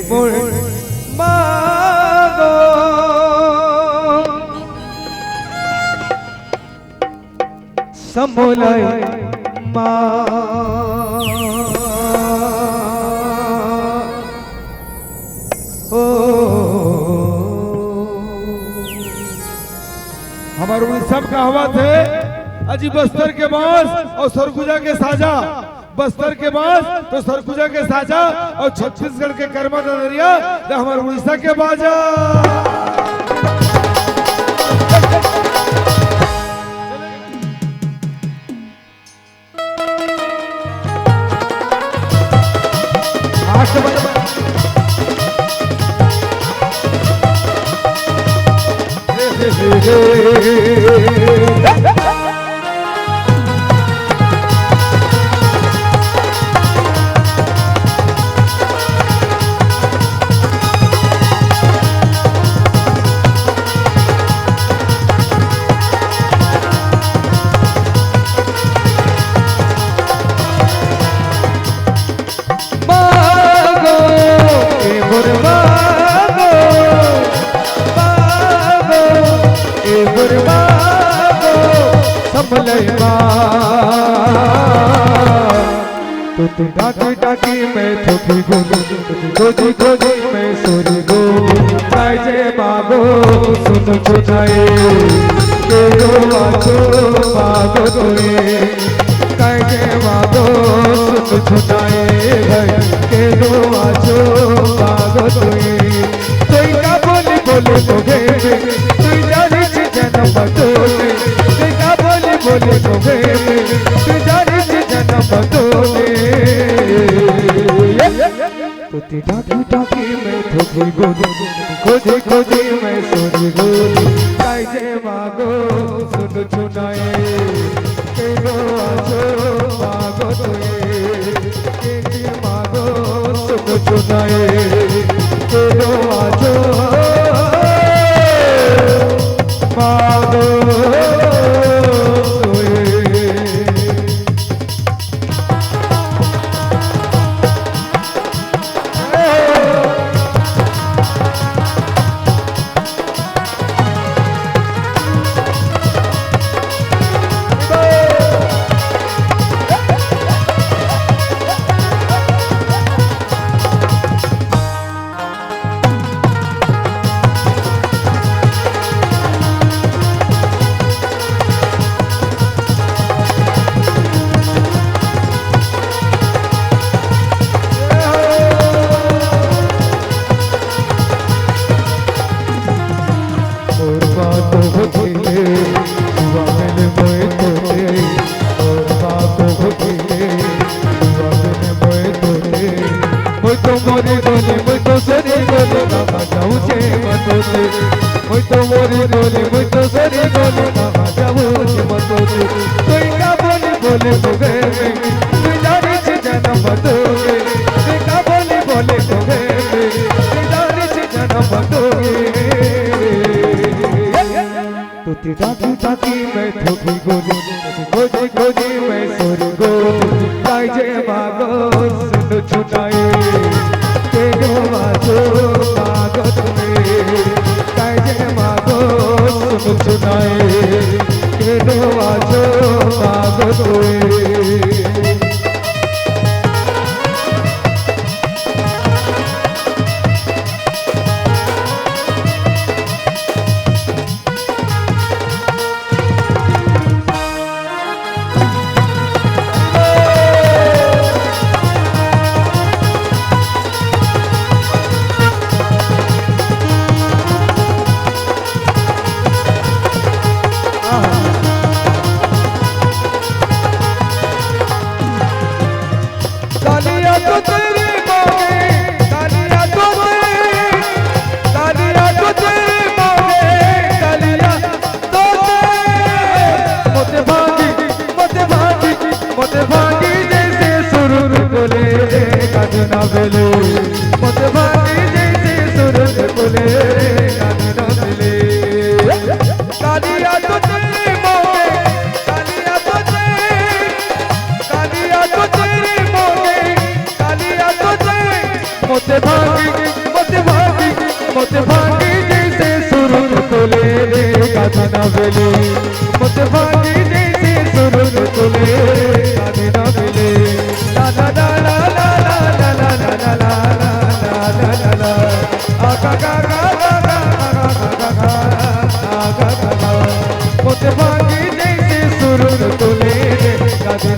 मोर मागो समोलय मा हमारे उड़ीसा का हवा थे अजी बस्तर के बांस और सरगुजा के साजा, बस्तर के बांस तो सरगुजा के साजा और छत्तीसगढ़ के कर्मा दरिया तो हमारे उड़ीसा के बाजा। तो डाकी डाकी मैं थोकी गोदी गोदी मैं सोरी गो गाय जे मागो सुन छुटाए के दो आजो मागो तोरे गाय जे मागो सुन छुटाए भाई के दो आजो मागो तोरे कोई का बोली बोले तो गे तू जाने जन्म बतोले कोई का बोली बोले तो गे तू जाने जन्म बतोले तो डाकी डाकी मैं थोकी गोदी खोजी खोजी मैं सोरी गोदी गाय जे मागो सुन छुनाए के गो आजो मागो तोए के मागो सुन छुनाए के गो आजो मागो डाकी डाकी मैं थोकी गोदी खोजी खोजी मैं सोरी गोदी गाय जे मागो सुन छुनाए के गो आजो मागो तोरे गाय जे मागो सुन छुनाए के गो आजो मागो तोरे। मोते भागी जैसे सुरुन तुले रे गाधी ना बेले मोते भागी जैसे सुरुन तुले गाधी ना बेले ला ला ला ला ला ला ला ला ला ला ला ला ला आगा गा गा गा गा गा गा गा गा मोते भागी जैसे सुरुन तुले रे गाधी